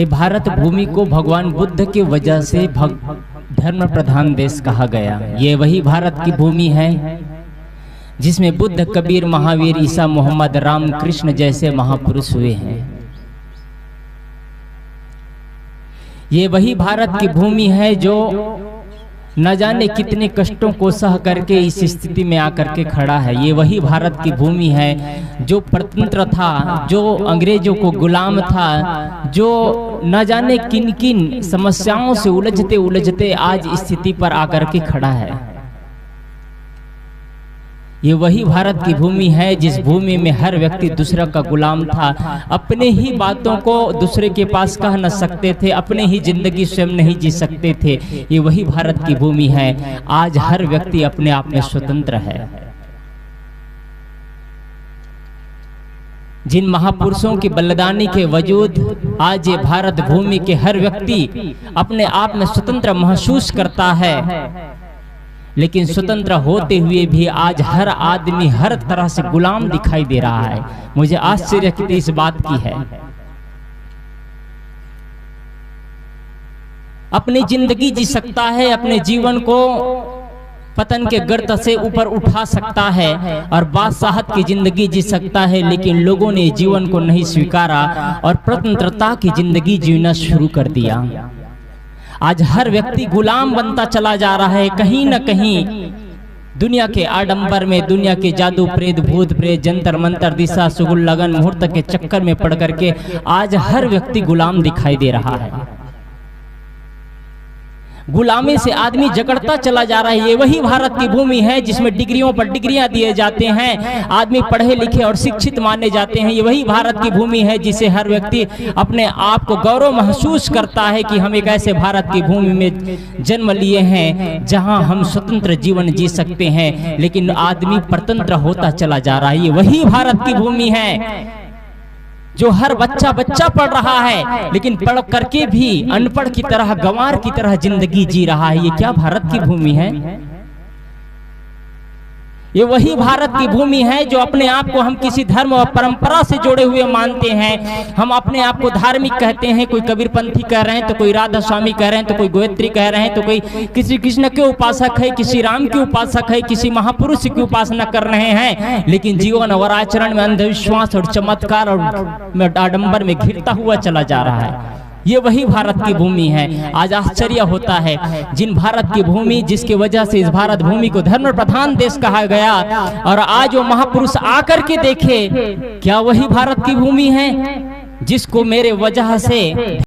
ये भारत भूमि को भगवान बुद्ध की वजह से धर्म प्रधान देश कहा गया। ये वही भारत की भूमि है जिसमें बुद्ध, कबीर, महावीर, ईसा, मोहम्मद, राम, कृष्ण जैसे महापुरुष हुए हैं। ये वही भारत की भूमि है जो न जाने कितने कष्टों को सह करके इस स्थिति में आकर के खड़ा है। ये वही भारत की भूमि है जो परतंत्र था, जो अंग्रेजों को गुलाम था, जो न जाने किन किन समस्याओं से उलझते उलझते आज इस स्थिति पर आकर के खड़ा है। ये वही भारत की भूमि है जिस भूमि में हर व्यक्ति दूसरा का गुलाम था, अपने ही बातों को दूसरे के पास कह न सकते थे, अपने ही जिंदगी स्वयं नहीं जी सकते थे। ये वही भारत की भूमि है। आज हर व्यक्ति अपने आप में स्वतंत्र है। जिन महापुरुषों की बलिदानी के वजूद आज ये भारत भूमि के हर व्यक्ति अपने आप में स्वतंत्र महसूस करता है, लेकिन स्वतंत्र होते हुए भी आज हर आदमी हर तरह से गुलाम दिखाई दे रहा है। मुझे आश्चर्य इस बात की है। अपनी जिंदगी जी सकता है, अपने जीवन को पतन के गर्त से ऊपर उठा सकता है और बादशाहत की जिंदगी जी सकता है, लेकिन लोगों ने जीवन को नहीं स्वीकारा और स्वतंत्रता की जिंदगी जीना शुरू कर दिया। आज हर व्यक्ति गुलाम बनता चला जा रहा है। कहीं न कहीं दुनिया के आडंबर में, दुनिया के जादू, प्रेत, भूत प्रेत, जंतर मंतर, दिशा सुगुल, लगन, मुहूर्त के चक्कर में पड़ करके आज हर व्यक्ति गुलाम दिखाई दे रहा है। गुलामी से आदमी जकड़ता चला जा रहा है। ये वही भारत की भूमि है जिसमें डिग्रियों पर डिग्रियां दिए जाते हैं, आदमी पढ़े लिखे और शिक्षित माने जाते हैं। ये वही भारत की भूमि है जिसे हर व्यक्ति अपने आप को गौरव महसूस करता है कि हम एक ऐसे भारत की भूमि में जन्म लिए हैं जहां हम स्वतंत्र जीवन जी सकते हैं, लेकिन आदमी परतंत्र होता चला जा रहा है। ये वही भारत की भूमि है जो हर बच्चा पढ़ रहा है, लेकिन पढ़ करके भी अनपढ़ की तरह, गंवार की तरह जिंदगी जी रहा है। ये क्या भारत की भूमि है? ये वही भारत की भूमि है जो अपने आप को हम किसी धर्म और परंपरा से जोड़े हुए मानते हैं। हम अपने आप को धार्मिक कहते हैं, कोई कबीरपंथी कह रहे हैं, तो कोई राधा स्वामी कह रहे हैं, तो कोई गोयत्री कह रहे हैं, तो कोई किसी कृष्ण के उपासक है, किसी राम के उपासक है, किसी महापुरुष की उपासना कर रहे हैं, लेकिन जीवन और आचरण में अंधविश्वास और चमत्कार और आडंबर में घिरता हुआ चला जा रहा है। ये वही भारत की भूमि है। आज आश्चर्य होता है जिन भारत की भूमि, जिसकी वजह से इस भारत भूमि को धर्म प्रधान देश कहा गया, और आज वो महापुरुष आकर के देखे क्या वही भारत की भूमि है जिसको मेरे वजह से